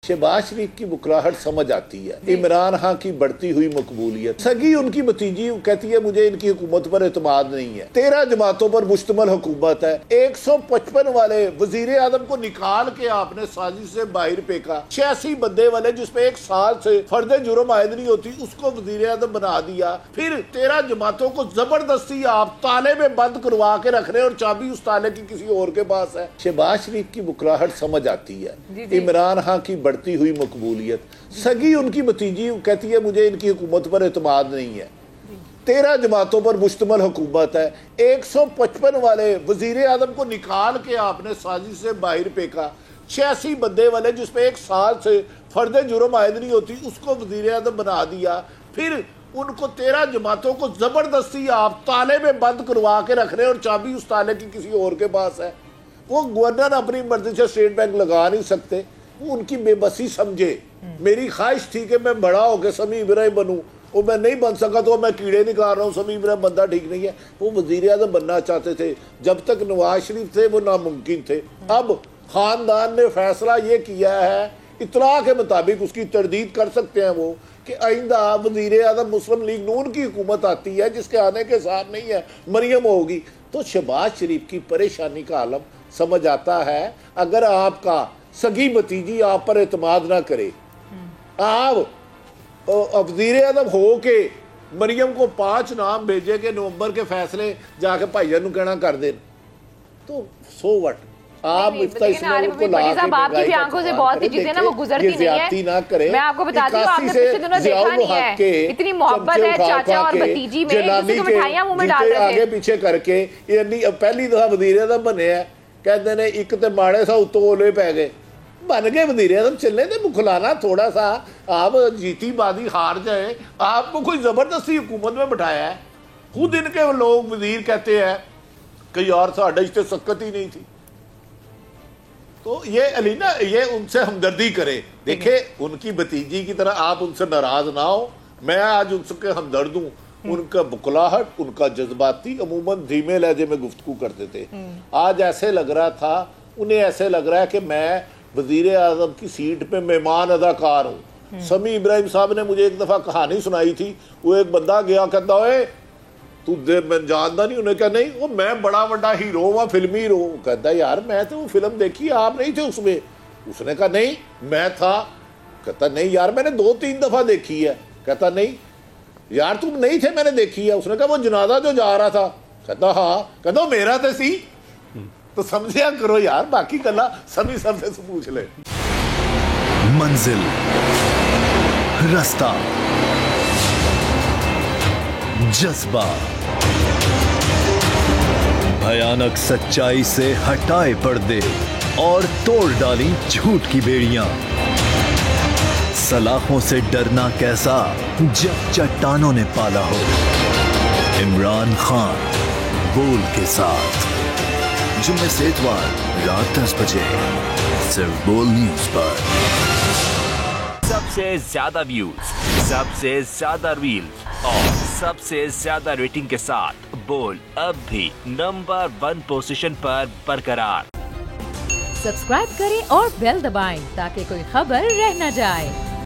शहबाज शरीफ की बुकराहट समझ आती है, इमरान खान की बढ़ती हुई मकबूलियत, सगी उनकी भतीजी कहती है मुझे इनकी हुकूमत पर एतमाद नहीं है। 13 जमातों पर मुश्तमल हुकूमत है। 155 वाले वजीर आजम को निकाल के आपने साजिश से बाहर फेंका। 86 बंदे वाले जिसपे 1 साल से फर्द जुर्म आयद नहीं होती उसको वजीर आजम बना दिया। फिर 13 जमातों को जबरदस्ती आप ताले में बंद करवा के रख रहे और चाबी उस ताले की किसी और के पास है। शहबाज शरीफ की बुकराहट समझ आती है, इमरान खान की बढ़ती हुई मकबूलियत, सगी उनकी भतीजी कहती है मुझे इनकी हुकूमत पर एतमाद नहीं है। 13 जमातों पर मुश्तमल हुकूमत है। 155 वाले वजीर आजम को निकाल के आपने साजिश से बाहर फेंका। 86 बंदे वाले जिसपे 1 साल से फर्द जुर्म आयद नहीं होती उसको वजीर आजम बना दिया। फिर उनको 13 जमातों को जबरदस्ती आप ताले में बंद करवा के रख रहे और चाबी उस ताले की किसी और के पास है। वो गवर्नर अपनी मर्जी से स्टेट बैंक लगा नहीं सकते। वो उनकी बेबसी समझे। मेरी ख्वाहिश थी कि मैं बड़ा होकर समी इब्राहिम बनूं, वो मैं नहीं बन सका तो मैं कीड़े निकाल रहा हूँ। समी इब्राहिम बंदा ठीक नहीं है। वो वजीर आज़म बनना चाहते थे, जब तक नवाज शरीफ थे वो नामुमकिन थे। अब खानदान ने फैसला ये किया है, इतला के मुताबिक उसकी तरदीद कर सकते हैं वो, कि आइंदा वजीर आज़म मुस्लिम लीग नून की हुकूमत आती है जिसके आने के साथ नहीं है, मरियम होगी। तो शहबाज शरीफ की परेशानी का आलम समझ आता है। अगर आपका सगी भतीजी आप पर एतमाद ना करे, आप वज़ीर आज़म हो के मरियम को 5 नाम भेजे के नवंबर के फैसले जाके भाइयों को कहना कर दें, तो सो व्हाट। आप आपकी भी आंखों से बहुत सी चीजें ना वो गुजरती नहीं है। ना करें। मैं आपको बताती हूँ, आपने पिछले दिनों देखा नहीं है, इतनी मोहब्बत है चाचा और भतीजी में, मिठाइयां मुंह में डाल रहे थे आगे पीछे करके। पहली दफा वज़ीर आज़म बने हैं, कहते ने एक तो माड़े सा उत्तों ओले पै गए, बन गए वज़ीर आज़म। चलने दे, बुखलाना थोड़ा सा। आप जीती बाजी हार जाए, आपको कोई जबरदस्ती हुकूमत में बिठाया है। खुद इनके लोग वजीर कहते हैं कि यार साढ़े इस सख्त ही नहीं थी। तो ये अली ना, ये उनसे हमदर्दी करे। देखे उनकी भतीजी की तरह आप उनसे नाराज ना हो। मैं आज उनसे हमदर्द हूँ। उनका बुकलाहट, उनका जज्बाती, अमूमन धीमे लहजे में गुफ्तगू करते थे। आज ऐसे लग रहा था, उन्हें ऐसे लग रहा है कि मैं वजीर आज़म की सीट पे मेहमान अदाकार हूँ। समी इब्राहिम साहब ने मुझे एक दफ़ा कहानी सुनाई थी। वो एक बंदा गया, कहता ओए तू मैं जानता नहीं। उन्हें कहा नहीं, वो मैं बड़ा बड़ा हीरो हुआ, फिल्मी हीरो। कहता यार मैं तो वो फिल्म देखी, आप नहीं थे उसमें। उसने कहा नहीं मैं था। कहता नहीं यार मैंने 2-3 दफ़ा देखी है। कहता नहीं यार तुम नहीं थे, मैंने देखी है। उसने कहा वो जनाजा जो जा रहा था। कहता हाँ। कहता मेरा तो सी। तो समझिया करो यार, बाकी गला सभी सबसे पूछ ले। मंजिल, रास्ता, जज्बा, भयानक सच्चाई से हटाए पर्दे और तोड़ डाली झूठ की बेड़ियां। सलाखों से डरना कैसा जब चट्टानों ने पाला हो। इमरान खान बोल के साथ जुम्मे से इतवार रात 10 बजे सिर्फ बोल न्यूज पर। सबसे ज्यादा व्यूज, सबसे ज्यादा रील्स और सबसे ज्यादा रेटिंग के साथ बोल अब भी नंबर 1 पोजीशन पर बरकरार। सब्सक्राइब करें और बेल दबाएं ताकि कोई खबर रह न जाए।